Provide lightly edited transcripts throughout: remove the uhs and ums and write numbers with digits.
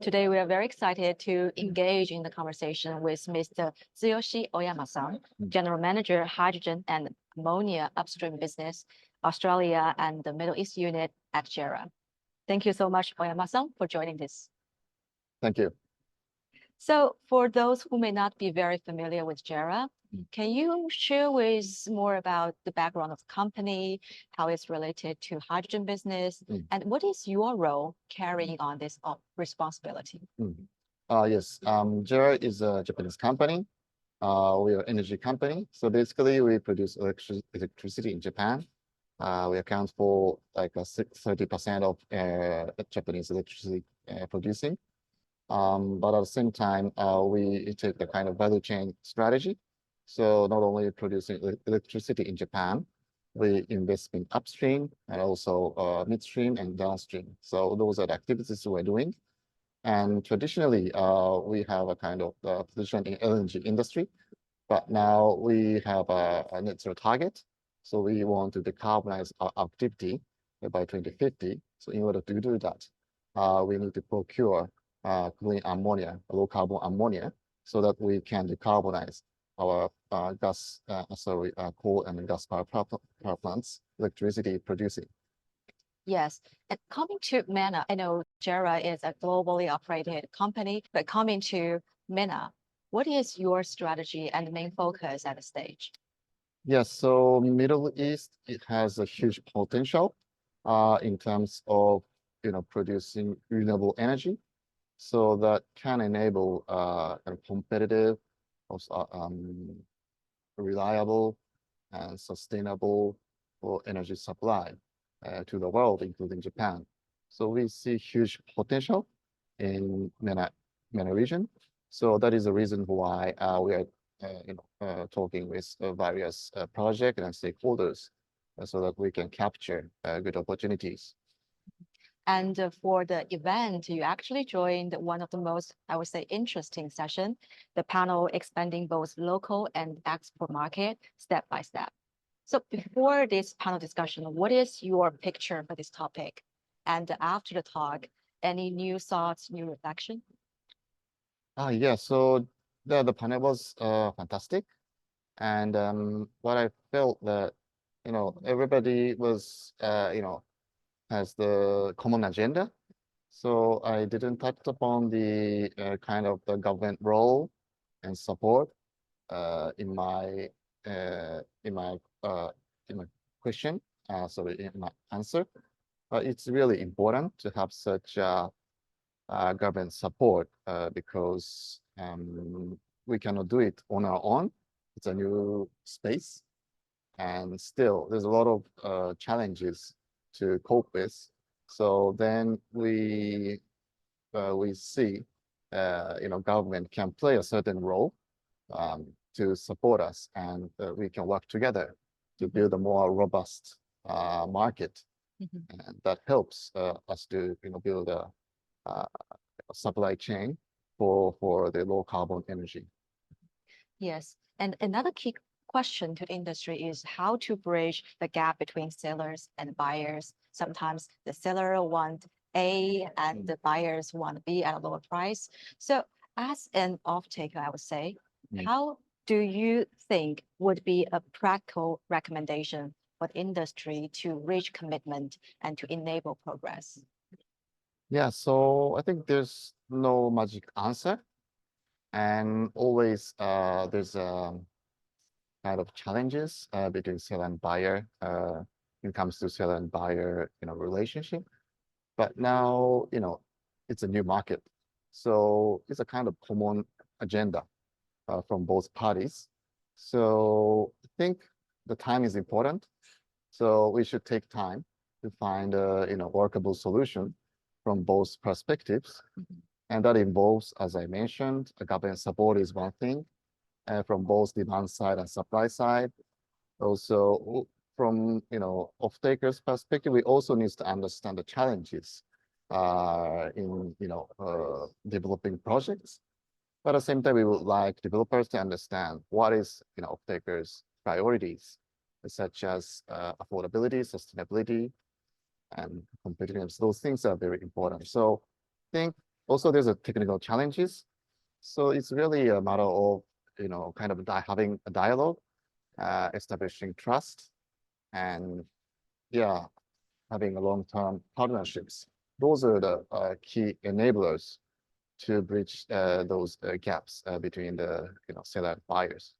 today we are very excited to engage in the conversation with Mr. Tsuyoshi Oyama-san, General Manager, Hydrogen and Ammonia Upstream Business, Australia and the Middle East Unit at JERA. Thank you so much, Oyama-san, for joining this. Thank you. So for those who may not be very familiar with JERA, can you share with more about the background of the company, how it's related to hydrogen business, and what is your role carrying on this responsibility? Yes, JERA is a Japanese company. We are an energy company. So basically, we produce electricity in Japan. We account for like 30% of Japanese electricity producing. But at the same time, we take the kind of value chain strategy. So not only producing electricity in Japan, we invest in upstream and also midstream and downstream. So those are the activities we're doing. And traditionally, we have a kind of position in LNG industry, but now we have a net zero target. So we want to decarbonize our activity by 2050. So in order to do that, we need to procure clean ammonia, low carbon ammonia, so that we can decarbonize our coal and gas power plants, electricity producing. Yes, and coming to MENA, I know JERA is a globally operated company, but coming to MENA, what is your strategy and main focus at the stage? Yes, so Middle East, it has a huge potential in terms of producing renewable energy, so that can enable a competitive, reliable, and sustainable energy supply to the world, including Japan. So we see huge potential in MENA region. So that is the reason why we are talking with various projects and stakeholders so that we can capture good opportunities. And for the event, you actually joined one of the most, I would say, interesting session, the panel expanding both local and export market step by step. So before this panel discussion, what is your picture for this topic? And after the talk, any new thoughts, new reflection? Yeah, so the panel was fantastic. And what I felt that, everybody was, has the common agenda. So I didn't touch upon the kind of the government role and support in my question, in my answer. But it's really important to have such government support because we cannot do it on our own. It's a new space, and still there's a lot of challenges to cope with. So then we see, government can play a certain role to support us, and we can work together to build a more robust market, and that helps us to build a supply chain for the low carbon energy. Yes, and another key question to the industry is how to bridge the gap between sellers and buyers. Sometimes the seller want A and the buyers want B at a lower price. So as an off-taker, I would say, how do you think would be a practical recommendation for the industry to reach commitment and to enable progress? Yeah, so I think there's no magic answer. And always there's kind of challenges between seller and buyer when it comes to seller and buyer relationship. But now it's a new market, so it's a kind of common agenda from both parties. So I think the time is important. So we should take time to find a workable solution from both perspectives. And that involves, as I mentioned, government support is one thing, from both demand side and supply side. Also, from off-takers' perspective, we also need to understand the challenges in developing projects. But at the same time, we would like developers to understand what is off-takers' priorities, such as affordability, sustainability, and competitiveness. Those things are very important. So I think Also, there's a technical challenges. So it's really a matter of, kind of having a dialogue, establishing trust, and yeah, having a long-term partnerships. Those are the key enablers to bridge those gaps between the seller and buyers,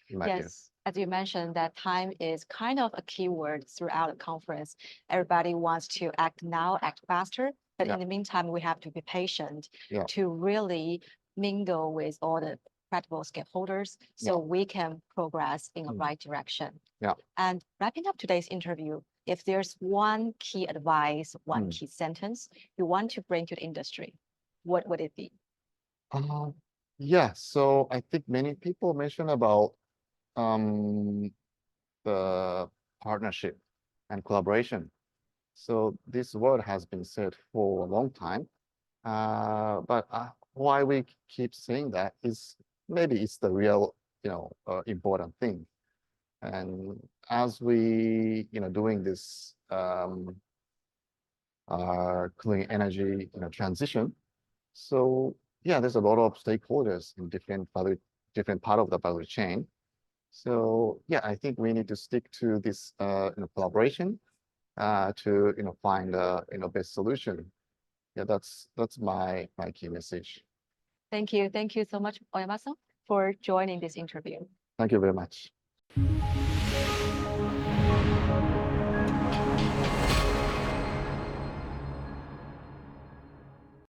in my view. Yes, as you mentioned, that time is kind of a keyword throughout the conference. Everybody wants to act now, act faster, but Yeah. in the meantime, we have to be patient Yeah. to really mingle with all the credible stakeholders so we can progress in the right direction. Yeah. And wrapping up today's interview, if there's one key advice, one key sentence you want to bring to the industry, what would it be? Yeah, so I think many people mention about the partnership and collaboration. So this word has been said for a long time, but why we keep saying that is maybe it's the real, important thing. And as we, doing this clean energy, transition, so yeah, there's a lot of stakeholders in different part of the value chain. So yeah, I think we need to stick to this collaboration to find a best solution. Yeah, that's my key message. Thank you so much, Oyama-san, for joining this interview. Thank you very much.